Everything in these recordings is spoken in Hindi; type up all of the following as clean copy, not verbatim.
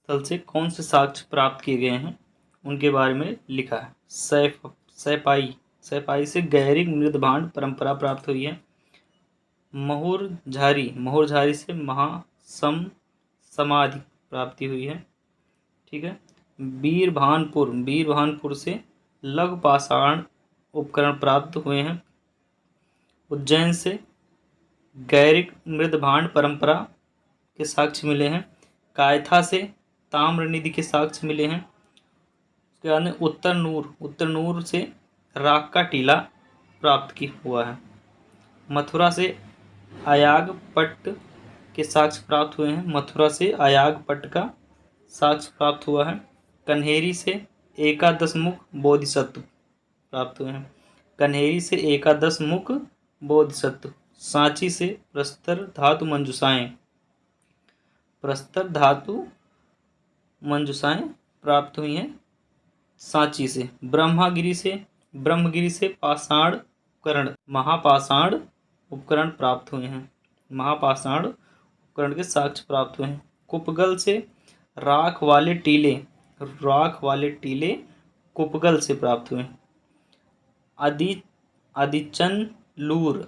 स्थल से कौन से साक्ष्य प्राप्त किए गए हैं उनके बारे में लिखा है। सैपाई से गैरिक मृदभांड परंपरा प्राप्त हुई है। महुरझारी से महासम समाधि प्राप्ति हुई है। ठीक है। वीरभानपुर से लघु पाषाण उपकरण प्राप्त हुए हैं। उज्जैन से गैरिक मृदभांड परंपरा के साक्ष्य मिले हैं। कायथा से ताम्रनिधि के साक्ष्य मिले हैं। उसके बाद में उत्तर नूर से राख का टीला प्राप्त हुआ है। मथुरा से अयागपट्ट के साक्ष्य प्राप्त हुए हैं। मथुरा से अयागपट्ट का साक्ष्य प्राप्त हुआ है। कन्हेरी से एकादश मुख बोधिसत्व प्राप्त हुए हैं। कन्हेरी से एकादश मुख बोधिसत्व। सांची से प्रस्तर धातु मंजुषाएं प्राप्त हुई हैं सांची से। ब्रह्मगिरी से महापाषाण उपकरण प्राप्त हुए हैं। महापाषाण उपकरण के साक्ष्य प्राप्त हुए हैं। कुपगल से राख वाले टीले कुपगल से प्राप्त हुए हैं।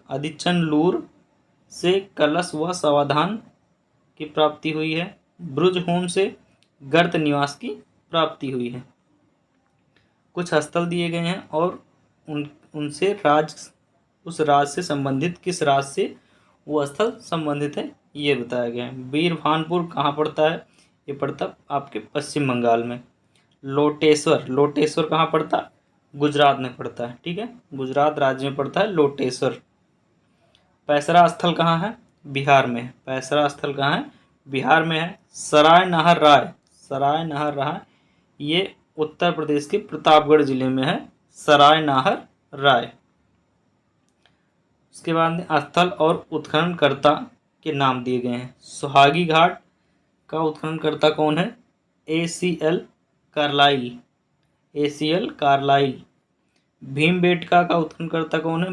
आदिचनलूर से कलश व सावधान की प्राप्ति हुई है। ब्रुजहोम से गर्त निवास की प्राप्ति हुई है। कुछ स्थल दिए गए हैं और उनसे उस राज से संबंधित किस राज से वो स्थल संबंधित है ये बताया गया है। वीरभानपुर कहाँ पड़ता है? ये पड़ता आपके पश्चिम बंगाल में। लोटेश्वर कहाँ पड़ता? गुजरात में पड़ता है। ठीक है, गुजरात राज्य में पड़ता है लोटेश्वर। पैसरा स्थल कहाँ है? बिहार में। पैसरा स्थल कहाँ है? बिहार में है। सराय नहर राय ये उत्तर प्रदेश के प्रतापगढ़ जिले में है। सराय नहर राय। उसके बाद में स्थल और उत्खननकर्ता के नाम दिए गए हैं। सुहागी घाट का उत्खननकर्ता कौन है? ACL Carlisle. भीमबेटका का उत्खननकर्ता कौन है?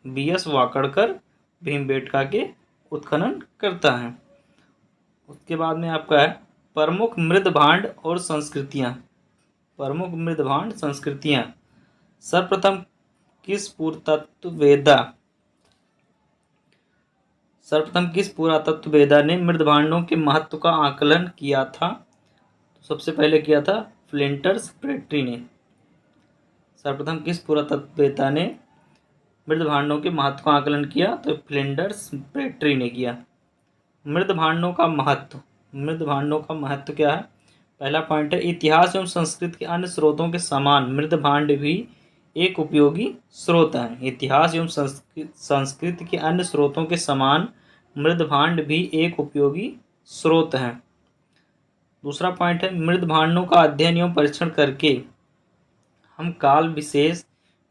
BS वाकड़कर भीमबेटका के उत्खनन करता है। उसके बाद में आपका है प्रमुख मृदभांड और संस्कृतियां। सर्वप्रथम किस पुरातत्ववेदा ने मृदभांडों के महत्व का आकलन किया था? तो सबसे पहले किया था फ्लिंटर्स प्रेट्री ने। सर्वप्रथम किस पुरातत्ववेदा ने मृदभांडों के महत्व का आकलन किया? तो फ्लिंटर्स प्रेट्री ने किया। मृदभांडों का महत्व क्या है? पहला पॉइंट है इतिहास एवं संस्कृति के अन्य स्रोतों के समान मृदभांड भी एक उपयोगी स्रोत है। इतिहास एवं संस्कृति के अन्य स्रोतों के समान मृदभांड भी एक उपयोगी स्रोत है। दूसरा पॉइंट है मृदभांडों का अध्ययन एवं परीक्षण करके हम काल विशेष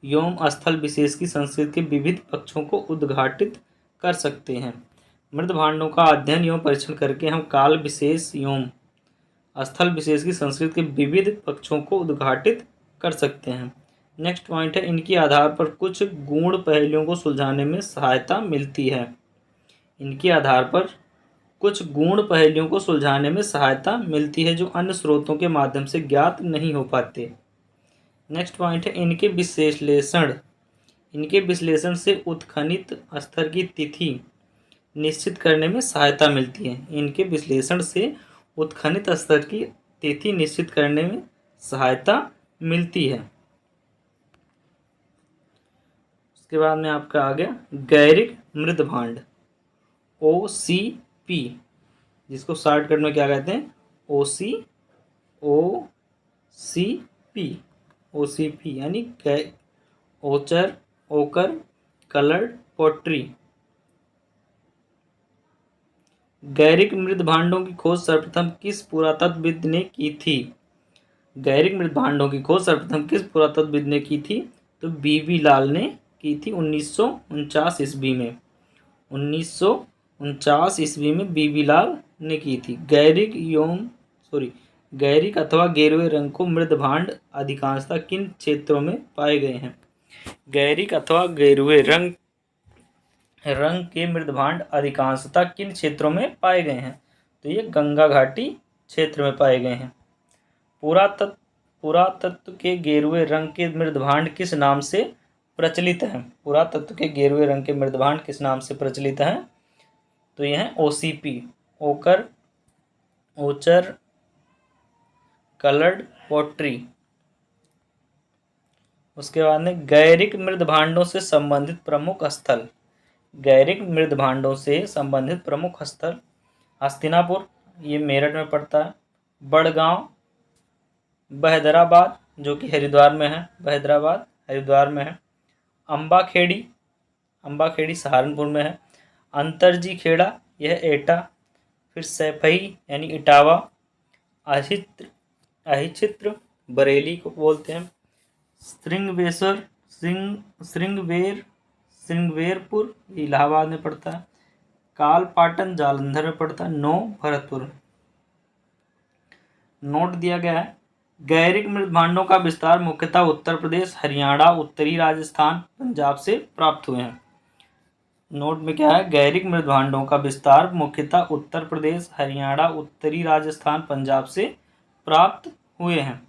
एवं स्थल विशेष की संस्कृति के विविध पक्षों को उद्घाटित कर सकते हैं। मृदभांडों का अध्ययन एवं परीक्षण करके हम काल विशेष एवं स्थल विशेष की संस्कृति के विविध पक्षों को उद्घाटित कर सकते हैं। नेक्स्ट पॉइंट है इनके आधार पर कुछ गूढ़ पहेलियों को सुलझाने में सहायता मिलती है। जो अन्य स्रोतों के माध्यम से ज्ञात नहीं हो पाते। नेक्स्ट पॉइंट है इनके विश्लेषण से उत्खनित स्तर की तिथि निश्चित करने में सहायता मिलती है। इनके विश्लेषण से उत्खनित स्तर की तिथि निश्चित करने में सहायता मिलती है। उसके बाद में आपका आ गया गैरिक मृदभांड OCP, जिसको शॉर्टकट में क्या कहते हैं? OCP यानी ओकर कलर्ड पोट्री। गैरिक मृदभांडों की खोज सर्वप्रथम किस पुरातत्वविद ने की थी? तो BB लाल ने की थी 1949 ईस्वी में। 1949 ईस्वी में BB लाल ने की थी। गैरिक अथवा गेरुए रंग को मृदभांड अधिकांशतः किन क्षेत्रों में पाए गए हैं? गैरिक अथवा गेरुए रंग के मृदभांड अधिकांशतः किन क्षेत्रों में पाए गए हैं? तो ये गंगा घाटी क्षेत्र में पाए गए हैं। पुरातत्व के गेरुए रंग के मृदभांड किस नाम से प्रचलित हैं? पुरातत्व के गेरुए रंग के मृदभांड किस नाम से प्रचलित हैं? तो ये हैं ओसीपी, ओकर, ओचर, कलर्ड पोट्री। उसके बाद में गैरिक मृदभांडों से संबंधित प्रमुख स्थल। गैरिक मृदभांडों से संबंधित प्रमुख स्थल हस्तिनापुर, ये मेरठ में पड़ता है, बड़गांव, बहदराबाद जो कि हरिद्वार में है, बहदराबाद हरिद्वार में है, अम्बाखेड़ी, अम्बाखेड़ी सहारनपुर में है, अंतरजी खेड़ा यह एटा, फिर सैफई यानी इटावा, अहिचित्र, अहिचित्र बरेली को बोलते हैं, श्रृंगवेश्वर, श्रृंगवेरपुर इलाहाबाद में पड़ता है, कालपाटन जालंधर में पड़ता है, भरतपुर। नोट दिया गया है गैरिक मृदभांडों का विस्तार मुख्यतः उत्तर प्रदेश, हरियाणा, उत्तरी राजस्थान, पंजाब से प्राप्त हुए हैं। नोट में क्या है? गैरिक मृदभांडों का विस्तार मुख्यतः उत्तर प्रदेश, हरियाणा, उत्तरी राजस्थान, पंजाब से प्राप्त हुए हैं।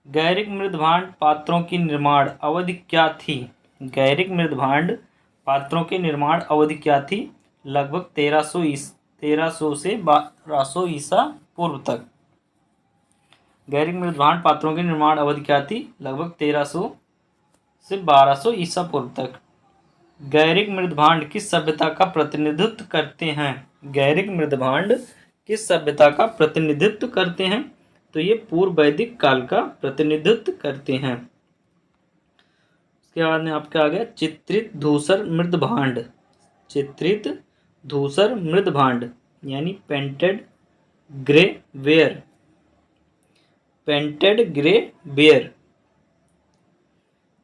गैरिक मृदभांड पात्रों की निर्माण अवधि क्या थी? गैरिक मृदभांड पात्रों की निर्माण अवधि क्या थी? लगभग 1300 से 1200 ईसा पूर्व तक। गैरिक मृदभांड पात्रों की निर्माण अवधि क्या थी? लगभग 1300 से 1200 ईसा पूर्व तक। गैरिक मृदभांड किस सभ्यता का प्रतिनिधित्व करते हैं? गैरिक मृदभांड किस सभ्यता का प्रतिनिधित्व करते हैं? तो ये पूर्व वैदिक काल का प्रतिनिधित्व करते हैं। उसके बाद में आपका आ गया चित्रित धूसर मृदभांड। चित्रित धूसर मृदभांड यानी painted grey ware, painted grey ware.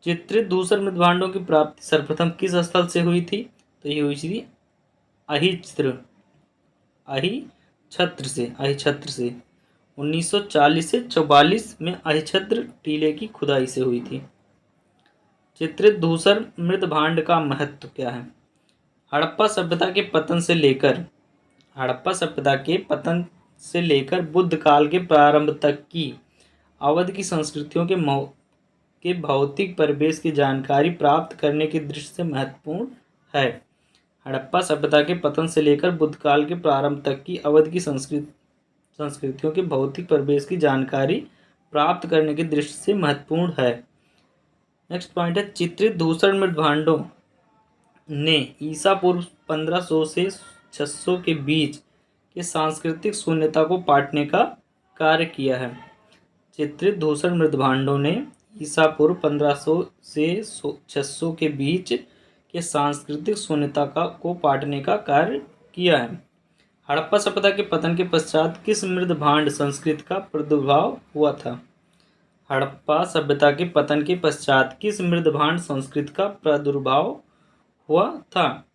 चित्रित धूसर मृदभांडों की प्राप्ति सर्वप्रथम किस स्थल से हुई थी? तो ये हुई थी अहिछत्र से 1940 से 44 में अहिछत्र टीले की खुदाई से हुई थी। चित्रित धूसर मृदभांड का महत्व क्या है? हड़प्पा सभ्यता के पतन से लेकर बुद्ध काल के प्रारंभ तक की अवधि की संस्कृतियों के भौतिक परिवेश की जानकारी प्राप्त करने की दृष्टि से महत्वपूर्ण है। हड़प्पा सभ्यता के पतन से लेकर बुद्ध काल के प्रारंभ तक की अवधि की संस्कृतियों के भौतिक परिवेश की जानकारी प्राप्त करने की दृष्टि से महत्वपूर्ण है। नेक्स्ट पॉइंट है चित्रित धूसर मृदभांडों ने ईसा पूर्व 1500 से 600 के बीच के सांस्कृतिक शून्यता को पाटने का कार्य किया है। चित्रित धूसर मृदभांडों ने ईसा पूर्व 1500 से 600 के बीच के सांस्कृतिक शून्यता को पाटने का कार्य किया है। हड़प्पा सभ्यता के पतन के पश्चात किस मृदभांड संस्कृति का प्रादुर्भाव हुआ था? हड़प्पा सभ्यता के पतन के पश्चात किस मृदभांड संस्कृति का प्रादुर्भाव हुआ था?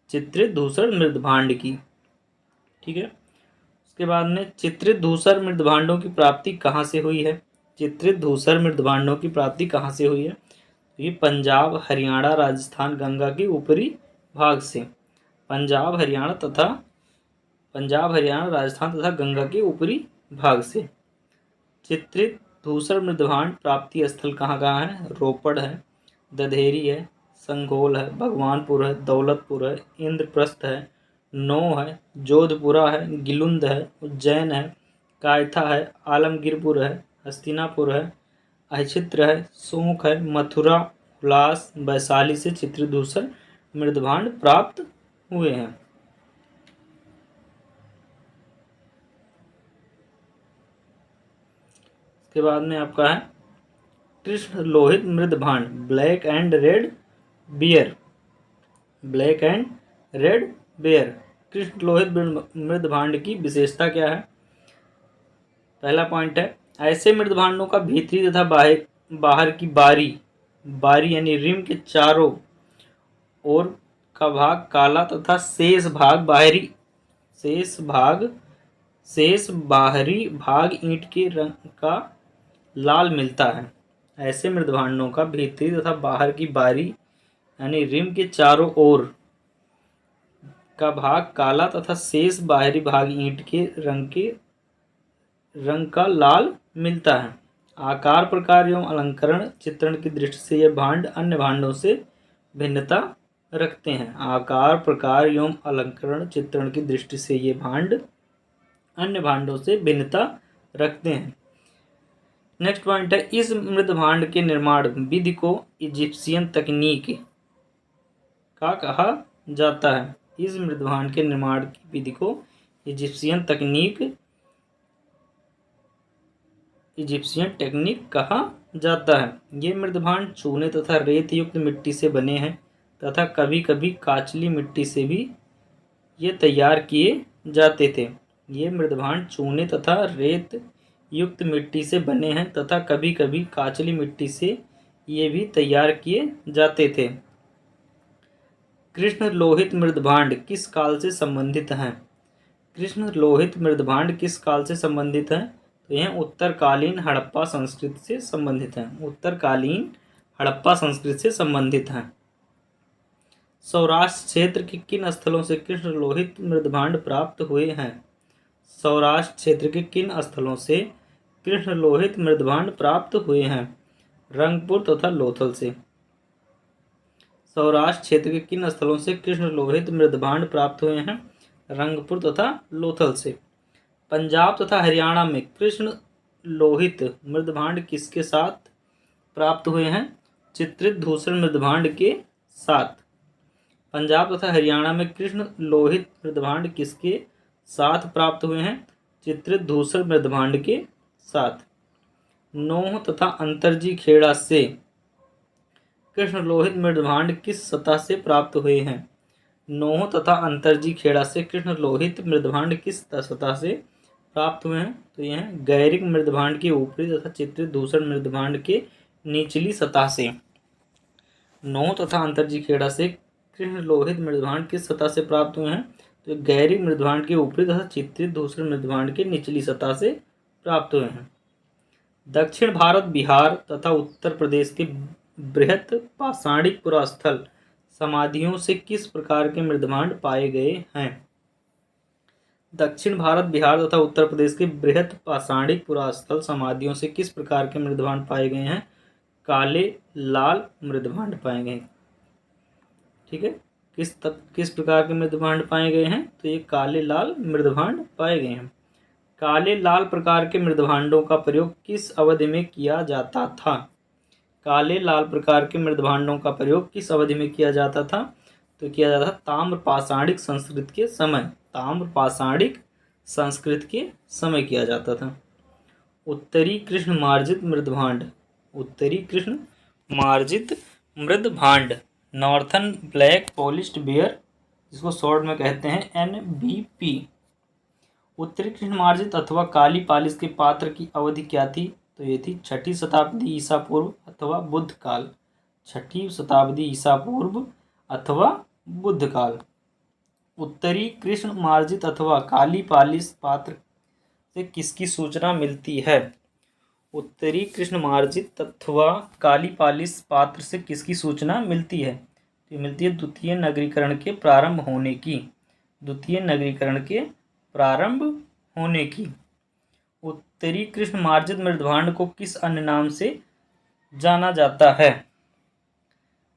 चित्रित धूसर मृदभांड की। ठीक है। उसके बाद में चित्रित धूसर मृदभांडों की प्राप्ति कहाँ से हुई है? चित्रित धूसर मृदभांडों की प्राप्ति कहाँ से हुई है? ये पंजाब, हरियाणा, राजस्थान, गंगा के ऊपरी भाग से। पंजाब, हरियाणा, राजस्थान तथा गंगा के ऊपरी भाग से। चित्रित धूसर मृदभांड प्राप्ति स्थल कहाँ कहाँ है? रोपड़ है, दधेरी है, संघोल है, भगवानपुर है, दौलतपुर है, इंद्रप्रस्थ है, नौ है, जोधपुरा है, गिलुंद है, उज्जैन है, कायथा है, आलमगीरपुर है, हस्तिनापुर है, अहिछित्र है, सोंख है, मथुरा, उल्लास, वैशाली से चित्रित धूसर मृदभांड प्राप्त हुए हैं। इसके बाद में आपका है कृष्ण लोहित मृदभांड, ब्लैक एंड रेड बियर। कृष्ण लोहित मृदभांड की विशेषता क्या है? पहला पॉइंट है ऐसे मृदभांडों का भीतरी तथा बाहर की बारी यानी रिम के चारों ओर का भाग काला तथा शेष बाहरी भाग ईंट के रंग का लाल मिलता है। ऐसे मृदभांडों का भीतरी तथा बाहर की बारी यानी रिम के चारों ओर का भाग काला तथा शेष बाहरी भाग ईंट के रंग का लाल मिलता है। आकार, प्रकार एवं अलंकरण चित्रण की दृष्टि से ये भांड अन्य भांडों से भिन्नता रखते हैं। आकार, प्रकार एवं अलंकरण चित्रण की दृष्टि से ये भांड अन्य भांडों से भिन्नता रखते हैं। नेक्स्ट पॉइंट है, इस मृद भांड के निर्माण विधि को इजिप्शियन तकनीक का कहा जाता है। इस मृद भांड के निर्माण की विधि को इजिप्शियन टेक्निक कहा जाता है। ये मृद भांड चूने तथा रेत युक्त मिट्टी से बने हैं तथा कभी कभी काचली मिट्टी से भी ये तैयार किए जाते थे। ये मृद भांड चूने तथा रेत युक्त मिट्टी से बने हैं तथा कभी कभी काचली मिट्टी से ये भी तैयार किए जाते थे। कृष्ण लोहित मृद भांड किस काल से संबंधित हैं? कृष्ण लोहित मृद भांड किस काल से संबंधित हैं? तो यह उत्तरकालीन हड़प्पा संस्कृति से संबंधित हैं। उत्तरकालीन हड़प्पा संस्कृति से संबंधित हैं। सौराष्ट्र क्षेत्र के किन स्थलों से कृष्ण लोहित मृद भांड प्राप्त हुए हैं? सौराष्ट्र क्षेत्र के किन स्थलों से कृष्ण लोहित मृद भांड प्राप्त हुए हैं? रंगपुर तथा लोथल से। सौराष्ट्र क्षेत्र के किन स्थलों से कृष्ण लोहित मृद भांड प्राप्त हुए हैं? रंगपुर तथा लोथल से। पंजाब तथा हरियाणा में कृष्ण लोहित मृद भांड किसके साथ प्राप्त हुए हैं? चित्रित धूसर मृद भांड के साथ। पंजाब तथा हरियाणा में कृष्ण लोहित मृद भांड किसके साथ प्राप्त हुए हैं? चित्रित धूसर मृद भांड के साथ। नोह तथा अंतरजी खेड़ा से कृष्ण लोहित मृद भांड किस सतह से प्राप्त हुए हैं? नोह तथा अंतरजी खेड़ा से कृष्ण लोहित मृद भांड किस सतह से प्राप्त हुए हैं? तो यह गैरिक मृद भांड के ऊपरी तथा चित्रित धूसर मृद भांड के निचली सतह से। नोह तथा अंतरजी खेड़ा से कृष्ण लोहित मृद भांड किस सतह से प्राप्त हुए हैं? तो गैरिक मृद भांड के ऊपरी तथा चित्रित धूसर मृद भांड के निचली सतह से प्राप्त हुए हैं। दक्षिण भारत, बिहार तथा उत्तर प्रदेश के बृहत पाषाणिक पुरास्थल समाधियों से किस प्रकार के मृद भांड पाए गए हैं? दक्षिण भारत, बिहार तथा उत्तर प्रदेश के बृहत पाषाणिक पुरास्थल समाधियों से किस प्रकार के मृद भांड पाए गए हैं? काले लाल मृद भांड पाए गए। ठीक है, किस प्रकार के मृद भांड पाए गए हैं? तो ये काले लाल मृद भांड पाए गए हैं। काले लाल प्रकार के मृद भांडों का प्रयोग किस अवधि में किया जाता था? काले लाल प्रकार के मृद भांडों का प्रयोग किस अवधि में किया जाता था? तो किया जाता था ताम्र पाषाणिक संस्कृति के समय। ताम्र पाषाणिक संस्कृति के समय किया जाता था। उत्तरी कृष्ण मार्जित मृद भांड। उत्तरी कृष्ण मार्जित मृद भांड नॉर्थन ब्लैक पॉलिश्ड बेयर, जिसको शॉर्ट में कहते हैं NBP। उत्तरी कृष्ण मार्जित अथवा काली पालिश के पात्र की अवधि क्या थी? तो ये थी 6ठी शताब्दी ईसा पूर्व अथवा बुद्ध काल। 6ठी शताब्दी ईसा पूर्व अथवा बुद्ध काल। उत्तरी कृष्ण मार्जित अथवा काली पालिश पात्र से किसकी सूचना मिलती है? उत्तरी कृष्ण मार्जित अथवा काली पालिश पात्र से किसकी सूचना मिलती है? तो मिलती है द्वितीय नगरीकरण के प्रारंभ होने की। द्वितीय नगरीकरण के प्रारंभ होने की। उत्तरी कृष्ण मार्जित मृद भांड को किस अन्य नाम से जाना जाता है?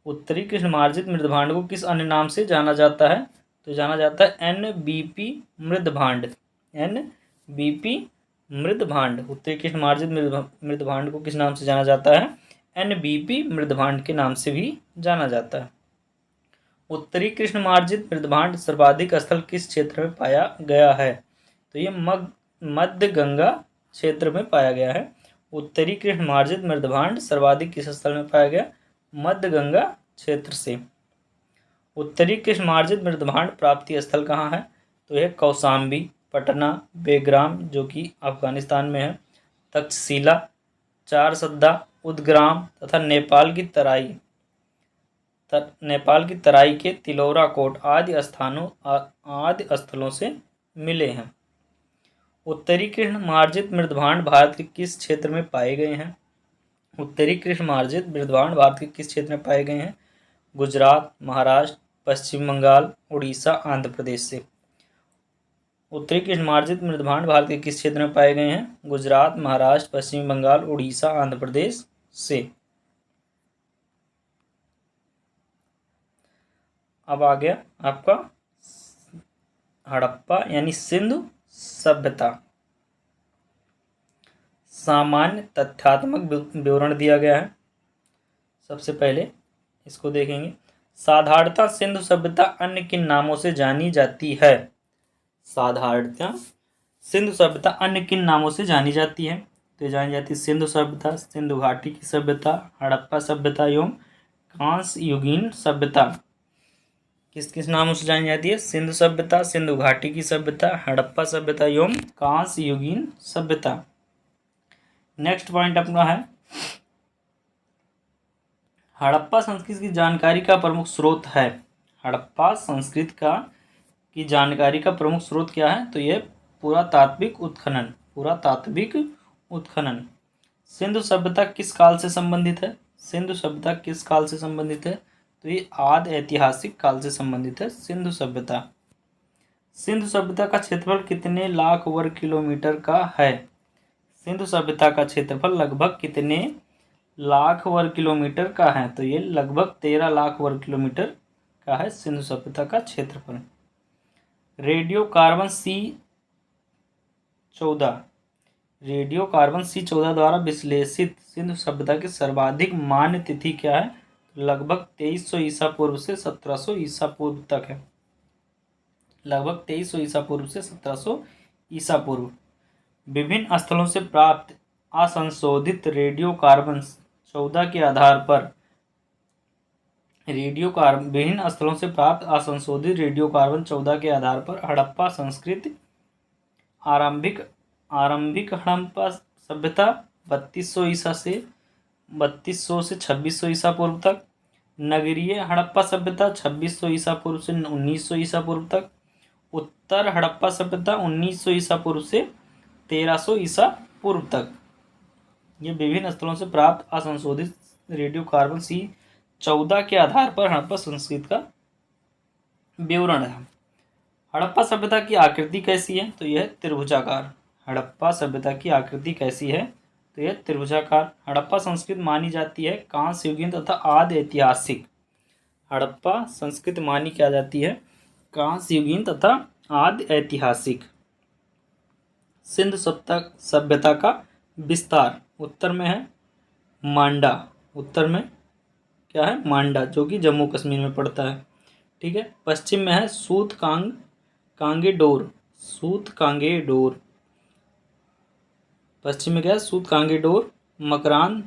उत्तरी कृष्ण मार्जित मृद भांड को किस अन्य नाम से जाना जाता है? तो जाना जाता है NBP मृद भांड। NBP मृद भांड। उत्तरी कृष्ण मार्जित मृद भांड को किस नाम से जाना जाता है? NBP मृद भांड के नाम से भी जाना जाता है। उत्तरी कृष्ण मार्जित मृद भांड सर्वाधिक स्थल किस क्षेत्र में पाया गया है? तो ये मध्य गंगा क्षेत्र में पाया गया है। उत्तरी कृष्ण मार्जित मृद भांड सर्वाधिक किस स्थल में पाया गया? मध्य गंगा क्षेत्र से। उत्तरी कृष्ण मार्जित मृद भांड प्राप्ति स्थल कहाँ है? तो यह कौशाम्बी, पटना, बेग्राम जो कि अफगानिस्तान में है, तक्षशिला, चारसद्दा, उदग्राम तथा नेपाल की तराई के तिलौरा कोट आदि स्थलों से मिले हैं। उत्तरी कृष्ण मार्जित मृद भांड भारत के किस क्षेत्र में पाए गए हैं? उत्तरी कृष्ण मार्जित मृद भांड भारत के किस क्षेत्र में पाए गए हैं? गुजरात, महाराष्ट्र, पश्चिम बंगाल, उड़ीसा, आंध्र प्रदेश से। उत्तरी कृष्णमार्जित मृदभांड भारत के किस क्षेत्र में पाए गए हैं? गुजरात, महाराष्ट्र, पश्चिम बंगाल, उड़ीसा, आंध्र प्रदेश से। अब आ गया आपका हड़प्पा यानी सिंधु सभ्यता। सामान्य तथ्यात्मक विवरण दिया गया है। सबसे पहले इसको देखेंगे। साधारणतः सिंधु सभ्यता अन्य किन नामों से जानी जाती है? साधारणतः सिंधु सभ्यता अन्य किन नामों से जानी जाती है? तो ये जानी जाती है सिंधु सभ्यता, सिंधु घाटी की सभ्यता, हड़प्पा सभ्यता एवं कांस्य युगीन सभ्यता। किस किस नामों से जानी जाती है? सिंधु सभ्यता, सिंधु घाटी की सभ्यता, हड़प्पा सभ्यता एवं कांस्य युगीन सभ्यता। नेक्स्ट पॉइंट अपना है हड़प्पा संस्कृति की जानकारी का प्रमुख स्रोत है। हड़प्पा संस्कृति की जानकारी का प्रमुख स्रोत क्या है? तो यह पुरातात्विक उत्खनन। पुरातात्विक उत्खनन। सिंधु सभ्यता किस काल से संबंधित है? सिंधु सभ्यता किस काल से संबंधित है? तो ये आदि ऐतिहासिक काल से संबंधित है सिंधु सभ्यता। सिंधु सभ्यता का क्षेत्रफल कितने लाख वर्ग किलोमीटर का है? सिंधु सभ्यता का क्षेत्रफल लगभग कितने लाख वर्ग किलोमीटर का है? तो ये लगभग 13 लाख वर्ग किलोमीटर का है सिंधु सभ्यता का क्षेत्रफल। रेडियो कार्बन C14 द्वारा विश्लेषित सिंधु सभ्यता की सर्वाधिक मान्य तिथि क्या है? लगभग 2300 ईसा पूर्व से 1700 ईसा पूर्व तक है। लगभग 2300 ईसा पूर्व से 1700 ईसा पूर्व। विभिन्न स्थलों से प्राप्त असंशोधित रेडियो कार्बन 14 के आधार पर विभिन्न स्थलों से प्राप्त असंशोधित रेडियो कार्बन 14 के आधार पर हड़प्पा संस्कृति आरंभिक हड़प्पा सभ्यता 3200 से 2600 ईसा पूर्व तक। नगरीय हड़प्पा सभ्यता 2600 ईसा पूर्व से 1900 ईसा पूर्व तक। उत्तर हड़प्पा सभ्यता 1900 ईसा पूर्व से 1300 ईसा पूर्व तक। ये विभिन्न स्थलों से प्राप्त असंशोधित रेडियो कार्बन C14 के आधार पर हड़प्पा संस्कृति का विवरण है। हड़प्पा सभ्यता की आकृति कैसी है? तो यह त्रिभुजाकार। हड़प्पा सभ्यता की आकृति कैसी है? तो यह त्रिभुजाकार। हड़प्पा संस्कृति मानी जाती है कांस्य युगीन तथा आदि ऐतिहासिक। हड़प्पा संस्कृति मानी क्या जाती है? कांस्य युगीन तथा आदि ऐतिहासिक। सिंधु सभ्यता का विस्तार उत्तर में है मांडा। उत्तर में क्या है? मांडा, जो कि जम्मू कश्मीर में पड़ता है। ठीक है। पश्चिम में है कांगेडोर। पश्चिम में क्या है? कांगेडोर मकरान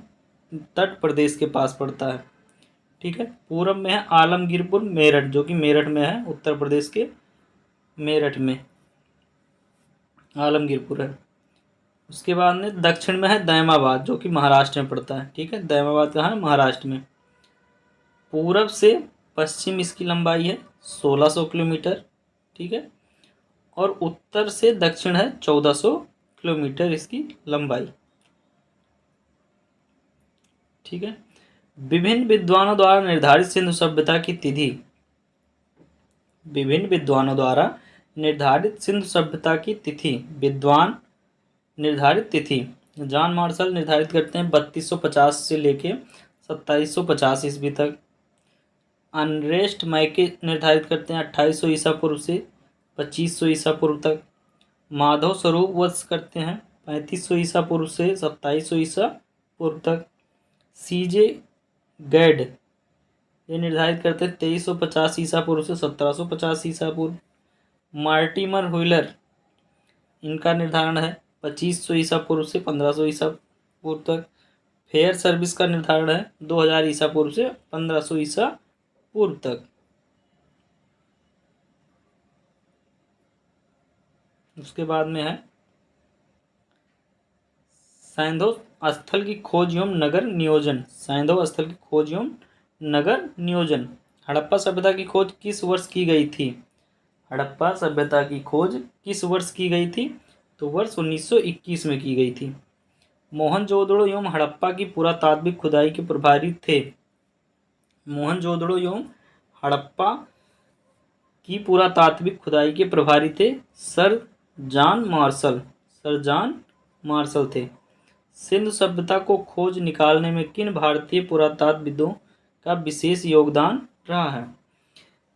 तट प्रदेश के पास पड़ता है। ठीक है। पूर्व में है आलमगीरपुर मेरठ, जो कि मेरठ में है, उत्तर प्रदेश के मेरठ में आलमगीरपुर है। उसके बाद में दक्षिण में है दैमाबाद, जो कि महाराष्ट्र में पड़ता है। ठीक है। दैमाबाद कहाँ है? महाराष्ट्र में। पूरब से पश्चिम इसकी लंबाई है 1600 किलोमीटर। ठीक है। और उत्तर से दक्षिण है 1400 किलोमीटर इसकी लंबाई। ठीक है। विभिन्न विद्वानों द्वारा निर्धारित सिंधु सभ्यता की तिथि। विभिन्न विद्वानों द्वारा निर्धारित सिंधु सभ्यता की तिथि। विद्वान निर्धारित तिथि जॉन मार्शल निर्धारित करते हैं 3250 से लेके 2750 ईस्वी तक। अनरेस्ट मैके निर्धारित करते हैं 2800 ईसा पूर्व से 2500 ईसा पूर्व तक। माधव स्वरूप वत्स करते हैं 3500 ईसा पूर्व से 2700 ईसा पूर्व तक। सीजे गैड ये निर्धारित करते हैं 2350 ईसा पूर्व से 1750 ईसा पूर्व। मार्टिमर व्हीलर इनका निर्धारण है 2500 ईसा पूर्व से 1500 ईसा पूर्व तक। फेयर सर्विस का निर्धारण है 2000 ईसा पूर्व से 1500 ईसा पूर्व तक। उसके बाद में है सैंधव स्थल की खोज एवं नगर नियोजन। सैंधव स्थल की खोज एवं नगर नियोजन। हड़प्पा सभ्यता की खोज किस वर्ष की गई थी? हड़प्पा सभ्यता की खोज किस वर्ष की गई थी? तो वर्ष 1921 में की गई थी। मोहनजोदड़ो एवं हड़प्पा की पुरातात्विक खुदाई के प्रभारी थे। मोहनजोदड़ो एवं हड़प्पा की पुरातात्विक खुदाई के प्रभारी थे? सर जॉन मार्शल थे। सिंधु सभ्यता को खोज निकालने में किन भारतीय पुरातत्वविदों का विशेष योगदान रहा है?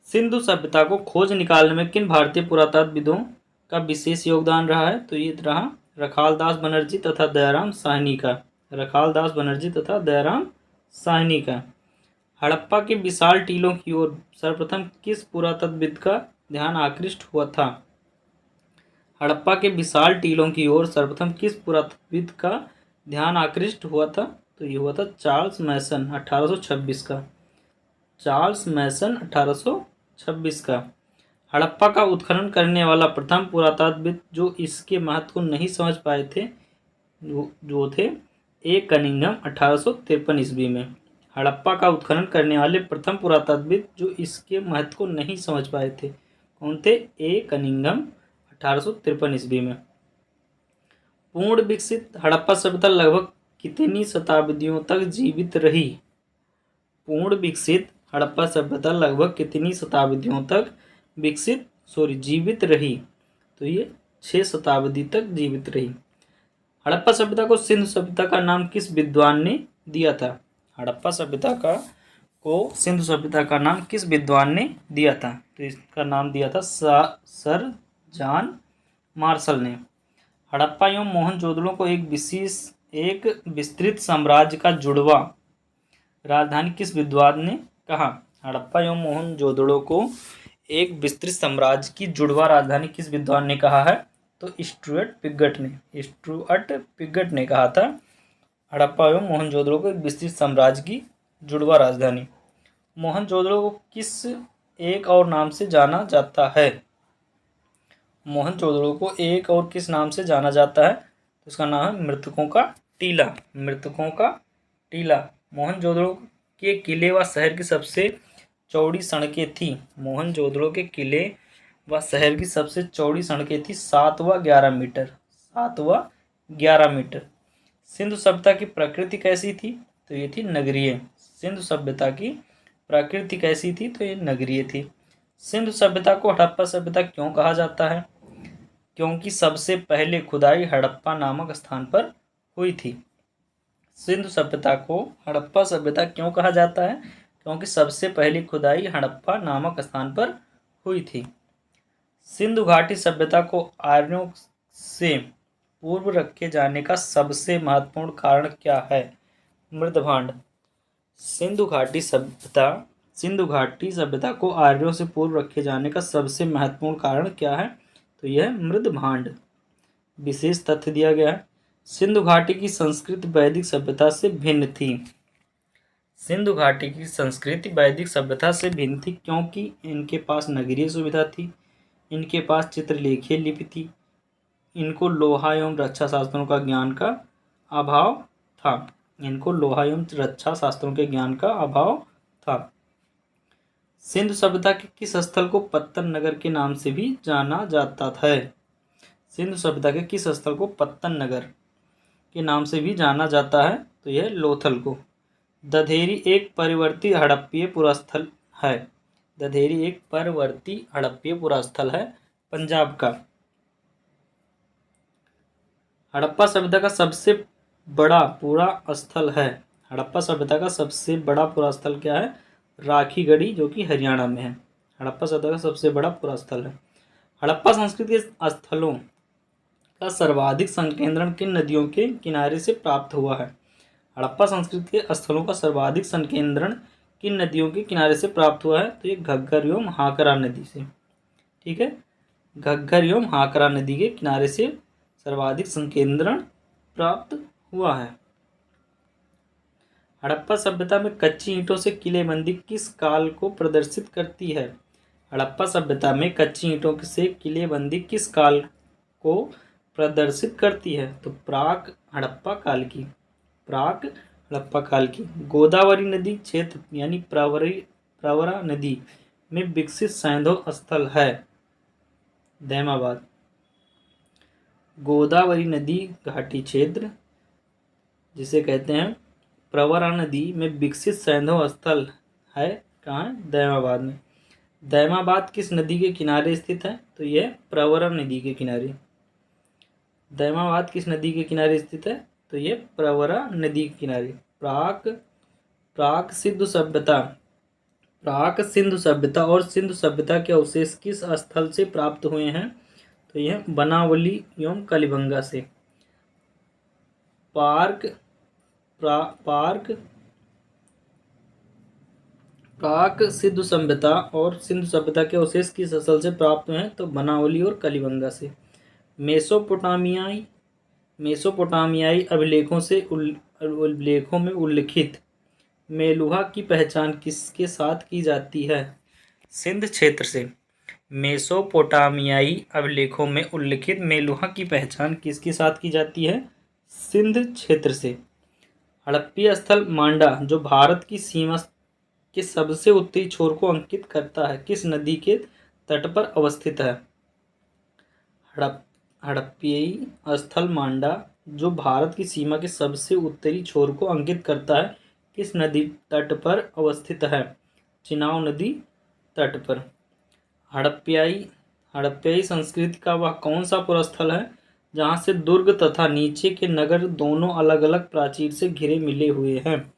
सिंधु सभ्यता को खोज निकालने में किन भारतीय पुरातत्वविदों का विशेष योगदान रहा है? तो ये रहा रखालदास बनर्जी तथा दयाराम साहनी का। रखालदास बनर्जी तथा दयाराम साहनी का। हड़प्पा के विशाल टीलों की ओर सर्वप्रथम किस पुरातत्वविद का ध्यान आकृष्ट हुआ था? हड़प्पा के विशाल टीलों की ओर सर्वप्रथम किस पुरातत्वविद का ध्यान आकृष्ट हुआ था? तो ये हुआ था चार्ल्स मैसन 1826 का। चार्ल्स मैसन 1826 का। हड़प्पा का उत्खनन करने वाला प्रथम पुरातत्वविद जो इसके महत्व को नहीं समझ पाए थे जो थे ए कनिंघम 1853 ईस्वी में। हड़प्पा का उत्खनन करने वाले प्रथम पुरातत्वविद जो इसके महत्व को नहीं समझ पाए थे कौन थे? ए कनिंघम 1853 ईस्वी में। पूर्ण विकसित हड़प्पा सभ्यता लगभग कितनी शताब्दियों तक जीवित रही? पूर्ण विकसित हड़प्पा सभ्यता लगभग कितनी शताब्दियों तक जीवित रही? तो ये 6 शताब्दी तक जीवित रही। हड़प्पा सभ्यता को सिंधु सभ्यता का नाम किस विद्वान ने दिया था? हड़प्पा सभ्यता को सिंधु सभ्यता का नाम किस विद्वान ने दिया था? तो इसका नाम दिया था सर जॉन मार्शल ने। हड़प्पा एवं मोहनजोदड़ो को एक विस्तृत साम्राज्य का जुड़वा राजधानी किस विद्वान ने कहा? हड़प्पा एवं मोहनजोदड़ो को एक विस्तृत साम्राज्य की जुड़वा राजधानी किस विद्वान ने कहा है? तो स्टुअर्ट पिगट ने कहा था हड़प्पा एवं मोहनजोदड़ो को एक विस्तृत साम्राज्य की जुड़वा राजधानी। मोहनजोदड़ो को किस एक और नाम से जाना जाता है? मोहनजोदड़ो को एक और किस नाम से जाना जाता है? तो उसका नाम है मृतकों का टीला। मोहनजोदड़ो के किले व शहर की सबसे चौड़ी सड़कें थी। मोहनजोदड़ो के किले व शहर की सबसे चौड़ी सड़कें थी 7 व 11 मीटर। सिंधु सभ्यता की प्रकृति कैसी थी? तो ये थी नगरीय। सिंधु सभ्यता की प्रकृति कैसी थी? तो ये नगरीय थी। सिंधु सभ्यता को हड़प्पा सभ्यता क्यों कहा जाता है? क्योंकि सबसे पहले खुदाई हड़प्पा नामक स्थान पर हुई थी। सिंधु सभ्यता को हड़प्पा सभ्यता क्यों कहा जाता है? क्योंकि सबसे पहली खुदाई हड़प्पा नामक स्थान पर हुई थी। सिंधु घाटी सभ्यता को आर्यों से पूर्व रखे जाने का सबसे महत्वपूर्ण कारण क्या है? मृदभांड। सिंधु घाटी सभ्यता को आर्यों से पूर्व रखे जाने का सबसे महत्वपूर्ण कारण क्या है? तो यह मृदभांड। विशेष तथ्य दिया गया है। सिंधु घाटी की संस्कृति वैदिक सभ्यता से भिन्न थी। सिंधु घाटी की संस्कृति वैदिक सभ्यता से भिन्न थी क्योंकि इनके पास नगरीय सुविधा थी, इनके पास चित्रलेखीय लिपि थी, इनको लोहा एवं रक्षा शास्त्रों का ज्ञान का अभाव था। सिंधु सभ्यता के किस स्थल को पत्तन नगर के नाम से भी जाना जाता है? सिंधु सभ्यता के किस स्थल को पत्तन नगर के नाम से भी जाना जाता है? तो यह लोथल को। दधेरी एक परिवर्ती हड़प्पीय पुरास्थल है पंजाब का। हड़प्पा सभ्यता का सबसे बड़ा पुरास्थल क्या है? राखीगढ़ी, जो कि हरियाणा में है। हड़प्पा सभ्यता का सबसे बड़ा पुरास्थल है। हड़प्पा संस्कृति के स्थलों का सर्वाधिक संकेंद्रण किन नदियों के किनारे से प्राप्त हुआ है? हड़प्पा संस्कृति के स्थलों का सर्वाधिक संकेंद्रण किन नदियों के किनारे से प्राप्त हुआ है? तो ये घग्गर एवं हाकरा नदी से। ठीक है, घग्गर एवं हाकरा नदी के किनारे से सर्वाधिक संकेंद्रण प्राप्त हुआ है। हड़प्पा सभ्यता में कच्ची ईंटों से किलेबंदी किस काल को प्रदर्शित करती है? हड़प्पा सभ्यता में कच्ची ईंटों से किलेबंदी किस काल को प्रदर्शित करती है? तो प्राक हड़प्पा काल की। गोदावरी नदी क्षेत्र यानी प्रवरा नदी में विकसित सैंधव स्थल है दैमाबाद। गोदावरी नदी घाटी क्षेत्र जिसे कहते हैं प्रवरा नदी में विकसित सैंधव स्थल है कहाँ? दैमाबाद में। दैमाबाद किस नदी के किनारे स्थित है? तो यह प्रवरा नदी के किनारे। दैमाबाद किस नदी के किनारे स्थित है? तो यह प्रवरा नदी के किनारे। प्राक प्राक सिंधु सभ्यता प्राक सिंधु सभ्यता और सिंधु सभ्यता के अवशेष किस स्थल से प्राप्त हुए हैं? तो यह बनावली एवं कलिबंगा से। पार्क पार्क प्राक सिंधु सभ्यता और सिंधु सभ्यता के अवशेष किस स्थल से प्राप्त हुए हैं? तो बनावली और कलिबंगा से। मेसोपोटामियाई अभिलेखों में उल्लिखित मेलुहा की पहचान किसके साथ की जाती है? सिंध क्षेत्र से। मेसोपोटामियाई अभिलेखों में उल्लिखित मेलुहा की पहचान किसके साथ की जाती है? सिंध क्षेत्र से। हड़प्पी स्थल मांडा जो भारत की सीमा के सबसे उत्तरी छोर को अंकित करता है किस नदी के तट पर अवस्थित है? हड़प्पी स्थल मांडा जो भारत की सीमा के सबसे उत्तरी छोर को अंकित करता है किस नदी तट पर अवस्थित है? चिनाब नदी तट पर। हड़प्पीय संस्कृति का वह कौन सा पुरास्थल है जहाँ से दुर्ग तथा नीचे के नगर दोनों अलग अलग प्राचीर से घिरे मिले हुए हैं?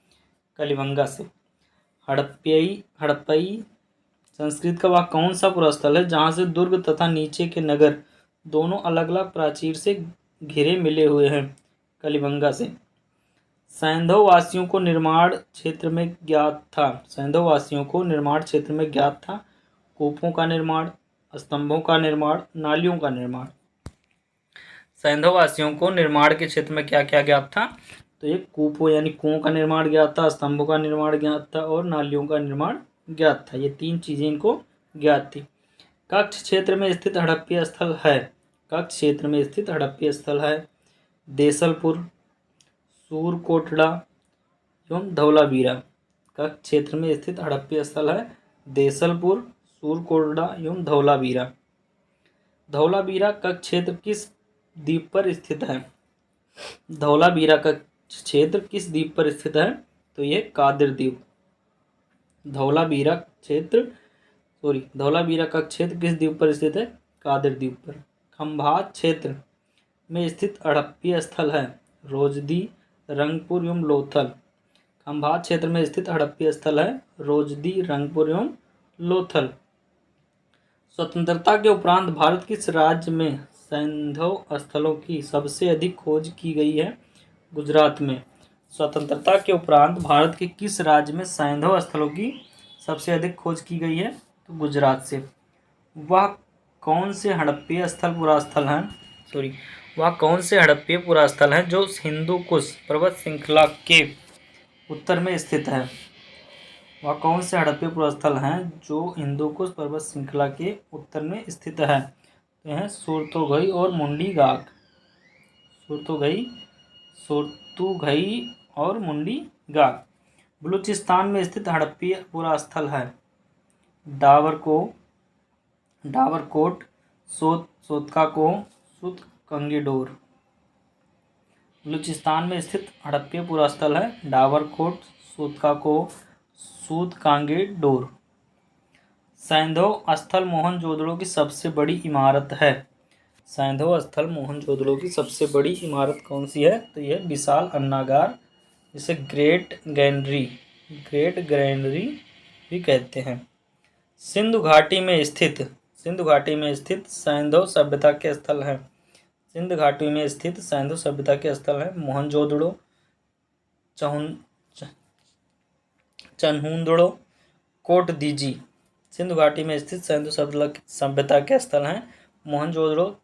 कलिबंगा से। हड़प्पीय संस्कृति का वह कौन सा पुरास्थल है जहाँ से दुर्ग तथा नीचे के नगर दोनों अलग अलग प्राचीर से घिरे मिले हुए हैं? कलिबंगा से। सैंधव वासियों को निर्माण क्षेत्र में ज्ञात था कूपों का निर्माण, स्तंभों का निर्माण, नालियों का निर्माण। सैंधव वासियों को निर्माण के क्षेत्र में क्या क्या ज्ञात था? तो ये कूपों यानी कुओं का निर्माण ज्ञात था, स्तंभों का निर्माण ज्ञात था और नालियों का निर्माण ज्ञात था। ये 3 चीजें इनको ज्ञात थी। कच्छ क्षेत्र में स्थित हड़प्पी स्थल है देसलपुर, सूरकोटड़ा एवं धौलावीरा। कच्छ क्षेत्र में स्थित हड़प्पी स्थल है देसलपुर, सूरकोटड़ा एवं धौलावीरा। धौलावीरा कच्छ क्षेत्र किस द्वीप पर स्थित है? धौलावीरा का क्षेत्र किस द्वीप पर स्थित है? तो यह कादिर द्वीप। धौलावीरा का क्षेत्र किस द्वीप पर स्थित है? कादिर द्वीप पर। खंभात क्षेत्र में स्थित हड़प्पी स्थल है रोजदी, रंगपुर एवं लोथल। खंभात क्षेत्र में स्थित हड़प्पी स्थल है रोजदी, रंगपुर एवं लोथल। स्वतंत्रता के उपरांत भारत किस राज्य में सैंधव स्थलों की सबसे अधिक खोज की गई है? गुजरात में। स्वतंत्रता के उपरांत भारत के किस राज्य में सैंधव स्थलों की सबसे अधिक खोज की गई है? तो गुजरात से। वह कौन से हड़प्पी पुरास्थल हैं जो हिंदू कुश पर्वत श्रृंखला के उत्तर में स्थित है? वह कौन से हड़प्पी पुरास्थल हैं जो हिंदू कुश पर्वत श्रृंखला के उत्तर में स्थित है? तो हैं सुरतोघई और मुंडी गाग। सुरतुघई और मुंडी गाग। बलूचिस्तान में स्थित हड़प्पी पुरास्थल है डावरकोट, सोतकाको, सूतकंगीडोर। बलूचिस्तान में स्थित हड़प्पी पुरास्थल है डावरकोट, सोतकाको, सूतकांगीडोर। सैंधव स्थल मोहनजोदड़ो की सबसे बड़ी इमारत है। सैंधव स्थल मोहनजोदड़ो की सबसे बड़ी इमारत कौन सी है? तो यह विशाल अन्नागार जिसे ग्रेट ग्रैंडरी भी कहते हैं। सिंधु घाटी में स्थित सैंधव सभ्यता के स्थल है। सिंधु घाटी में स्थित सैंधव सभ्यता के स्थल है मोहनजोदड़ो, चन्हुंदड़ो, कोटदीजी। सिंधु घाटी में स्थित सैंधव सभ्यता के स्थल हैं मोहनजोदड़ो,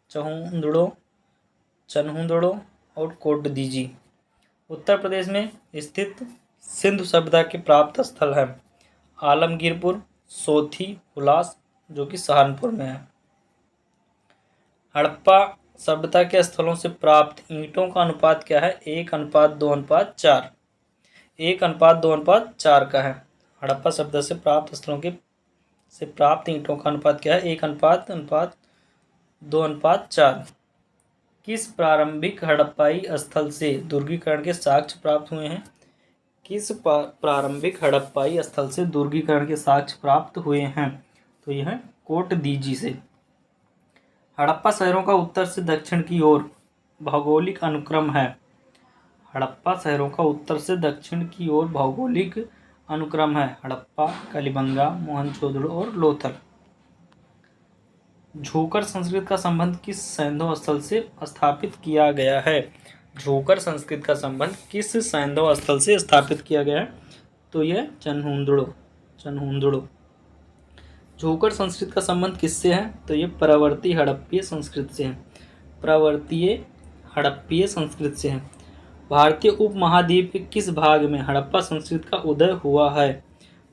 चन्हुंदड़ो और कोटदीजी। उत्तर प्रदेश में स्थित सिंधु सभ्यता के प्राप्त स्थल हैं आलमगीरपुर, सोथी, हुलास जो कि सहारनपुर में है। हड़प्पा सभ्यता के स्थलों से प्राप्त ईंटों का अनुपात क्या है? 1:2:4। 1:2:4 का है। हड़प्पा सभ्यता से प्राप्त स्थलों से प्राप्त ईंटों का अनुपात क्या है? 1:2:4। किस प्रारंभिक हड़प्पाई स्थल से दुर्गीकरण के साक्ष्य प्राप्त हुए हैं? किस प्रारंभिक हड़प्पाई स्थल से दुर्गीकरण के साक्ष्य प्राप्त हुए हैं? तो यह है कोट दीजी से। हड़प्पा शहरों का उत्तर से दक्षिण की ओर भौगोलिक अनुक्रम है। हड़प्पा शहरों का उत्तर से दक्षिण की ओर भौगोलिक अनुक्रम है। हड़प्पा, कलिबंगा, मोहनजोदड़ो और लोथल। झोकर संस्कृत का संबंध किस सैंधव स्थल से स्थापित किया गया है? झोकर संस्कृत का संबंध किस सैंधव स्थल से स्थापित किया गया है? तो यह चनहुंदड़ो। झोकर संस्कृत का संबंध किससे है? तो ये प्रवर्ती हड़प्पीय संस्कृत से है। प्रवर्तीय हड़प्पीय संस्कृत से है। भारतीय उपमहाद्वीप के किस भाग में हड़प्पा संस्कृत का उदय हुआ है?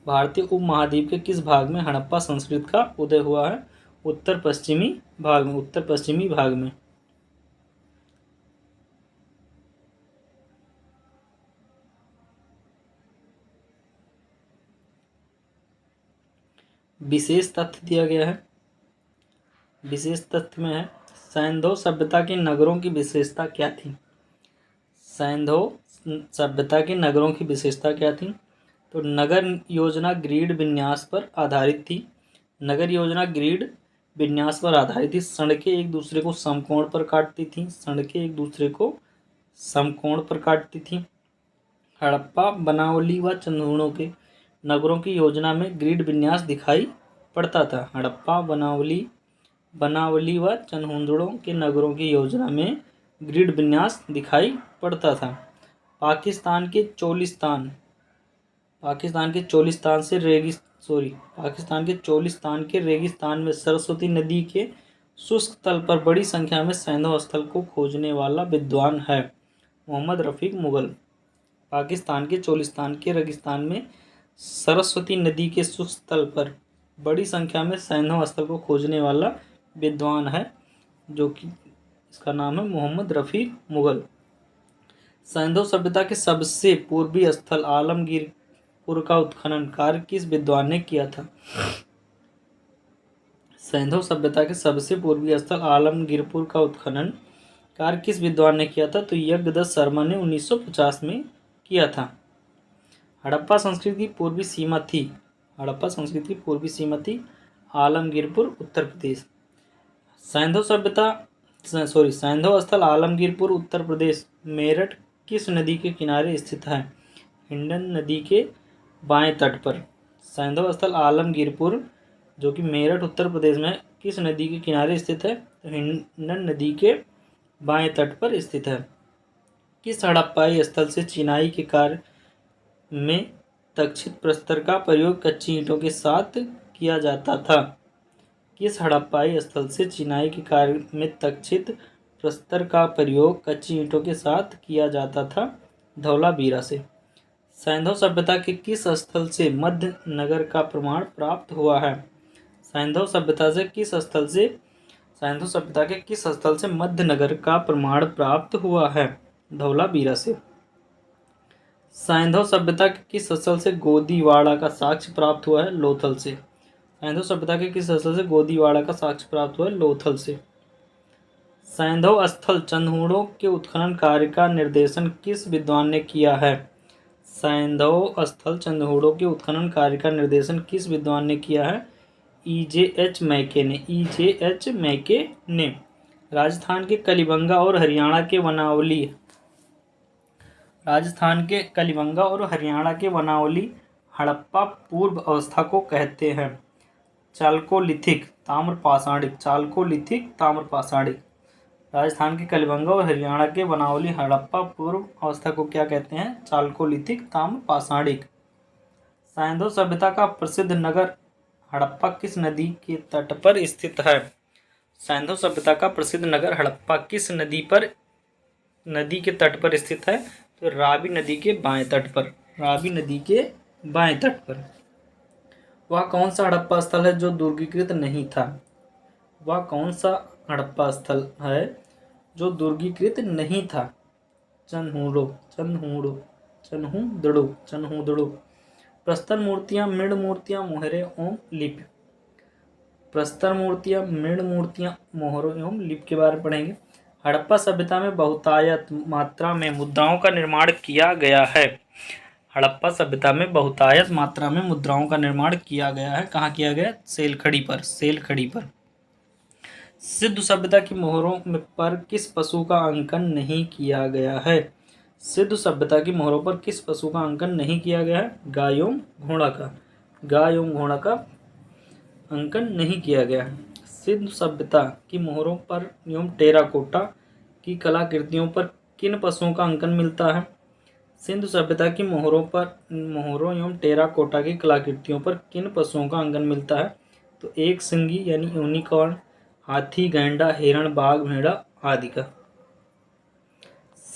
भारतीय उपमहाद्वीप के किस भाग में हड़प्पा संस्कृत का उदय हुआ है? उत्तर पश्चिमी भाग में। विशेष तथ्य दिया गया है। विशेष तथ्य में है सैंधव सभ्यता के नगरों की विशेषता क्या थी? सैंधव सभ्यता के नगरों की विशेषता क्या थी? तो नगर योजना ग्रिड विन्यास पर आधारित थी। नगर योजना ग्रिड विन्यास पर आधारित थी। सड़कें एक दूसरे को समकोण पर काटती थी। हड़प्पा, बनावली व चंदूड़ों के नगरों की योजना में ग्रिड विन्यास दिखाई पड़ता था। हड़प्पा, बनावली व चनहुंदड़ों के नगरों की योजना में ग्रिड विन्यास दिखाई पड़ता था। पाकिस्तान के चोलिस्तान के रेगिस्तान में सरस्वती नदी के शुष्क तल पर बड़ी संख्या में सैंधव स्थल को खोजने वाला विद्वान है मोहम्मद रफीक मुगल। पाकिस्तान के चोलिस्तान के रेगिस्तान में सरस्वती नदी के शुष्क तल पर बड़ी संख्या में सैंधव स्थल को खोजने वाला विद्वान है, जो कि इसका नाम है मोहम्मद रफीक मुगल। सैंधव सभ्यता के सबसे पूर्वी स्थल आलमगीरपुर का उत्खनन कार्य किस विद्वान ने किया था? सैंधव सभ्यता के सबसे पूर्वी स्थल आलमगीरपुर का उत्खनन कार्य किस विद्वान ने किया था? तो यज्ञदत्त शर्मा ने 1950 में किया था। हड़प्पा संस्कृति की पूर्वी सीमा थी आलमगीरपुर, उत्तर प्रदेश। सैंधव स्थल आलमगीरपुर, उत्तर प्रदेश, मेरठ किस नदी के किनारे स्थित है? हिंडन नदी के बाएं तट पर। सैंधव स्थल आलमगीरपुर, जो कि मेरठ उत्तर प्रदेश में, किस नदी के किनारे स्थित है? तो हिंडन नदी के बाएं तट पर स्थित है। किस हड़प्पाई स्थल से चिनाई के कार्य में तक्षित प्रस्तर का प्रयोग कच्ची ईंटों के साथ किया जाता था? किस हड़प्पाई स्थल से चिनाई के कार्य में तक्षित प्रस्तर का प्रयोग कच्ची ईंटों के साथ किया जाता था? धौलावीरा से। सैंधव सभ्यता के किस स्थल से मध्य नगर का प्रमाण प्राप्त हुआ है? सैंधव सभ्यता के किस स्थल से मध्य नगर का प्रमाण प्राप्त हुआ है? धौलावीरा से। सैंधव सभ्यता के किस स्थल से गोदीवाड़ा का साक्ष्य प्राप्त हुआ है? लोथल से। सैंधव सभ्यता के किस स्थल से गोदीवाड़ा का साक्ष्य प्राप्त हुआ है? लोथल से। सैंधव स्थल चंदहुड़ों के उत्खनन कार्य का निर्देशन किस विद्वान ने किया है? सैंधव स्थल चंदहुड़ों के उत्खनन कार्य का निर्देशन किस विद्वान ने किया है? E.J.H. मैके ने। राजस्थान के कलिबंगा और हरियाणा के वनावली हड़प्पा पूर्व अवस्था को कहते हैं। चालकोलिथिक ताम्रपाषाणिक। राजस्थान के कलिबंगा और हरियाणा के वनावली हड़प्पा पूर्व अवस्था को क्या कहते हैं? चालकोलिथिक ताम्रपाषाणिक। सैंधव सभ्यता का प्रसिद्ध नगर हड़प्पा किस नदी के तट पर स्थित है? सैंधव सभ्यता का प्रसिद्ध नगर हड़प्पा किस नदी के तट पर स्थित है? तो रावी नदी के बाएं तट पर। वह कौन सा हड़प्पा स्थल है जो दुर्गीकृत नहीं था? वह कौन सा हड़प्पा स्थल है जो दुर्गीकृत नहीं था? चनहुंदड़ो। प्रस्तर मूर्तियां, मृण मूर्तियां, मोहरे एवं लिपि। प्रस्तर मूर्तियां, मृण मूर्तियां, मोहरों एवं लिपि के बारे में पढ़ेंगे। हड़प्पा सभ्यता में बहुतायत मात्रा में मुद्राओं का निर्माण किया गया है। हड़प्पा सभ्यता में बहुतायत मात्रा में मुद्राओं का निर्माण किया गया है। कहाँ किया गया? सेलखड़ी पर। सिंधु सभ्यता की मोहरों पर किस पशु का अंकन नहीं किया गया है? सिंधु सभ्यता की मोहरों पर किस पशु का अंकन नहीं किया गया है? गाय एवं घोड़ा का अंकन नहीं किया गया है। सिंधु सभ्यता की मोहरों पर एवं टेराकोटा की कलाकृतियों पर किन पशुओं का अंकन मिलता है? सिंधु सभ्यता की मोहरों एवं टेराकोटा की कलाकृतियों पर किन पशुओं का अंकन मिलता है? तो एक सिंगी यानी यूनिकॉर्न, हाथी, गैंडा, हिरण, बाघ, भेड़ा आदि का।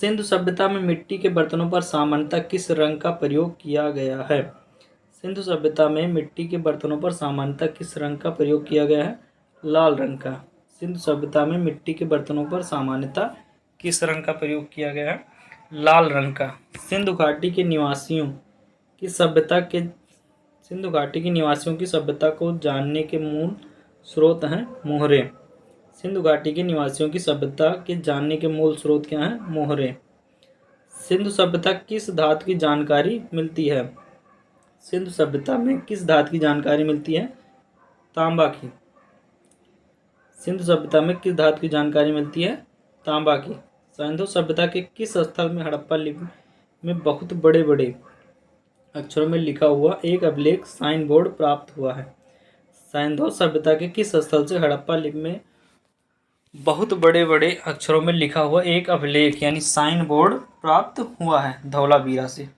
सिंधु सभ्यता में मिट्टी के बर्तनों पर सामान्यतः किस रंग का प्रयोग किया गया है? सिंधु सभ्यता में मिट्टी के बर्तनों पर सामान्यतः किस रंग का प्रयोग किया गया है? लाल रंग का। सिंधु सभ्यता में मिट्टी के बर्तनों पर सामान्यतः किस रंग का प्रयोग किया गया है? लाल रंग का। सिंधु घाटी के निवासियों की सभ्यता को जानने के मूल स्रोत हैं मोहरे। सिंधु घाटी के निवासियों की सभ्यता के जानने के मूल स्रोत क्या हैं? मोहरे। सिंधु सभ्यता किस धातु की जानकारी मिलती है? सिंधु सभ्यता में किस धातु की जानकारी मिलती है? तांबा की। सिंधु सभ्यता में किस धातु की जानकारी मिलती है? तांबा की। सिंधु सभ्यता के किस स्थल में हड़प्पा लिपि में बहुत बड़े बड़े अक्षरों में लिखा हुआ एक अभिलेख साइन बोर्ड प्राप्त हुआ है? सिंधु सभ्यता के किस स्थल से हड़प्पा लिपि में बहुत बड़े बड़े अक्षरों में लिखा हुआ एक अभिलेख यानी साइन बोर्ड प्राप्त हुआ है? धौलावीरा से।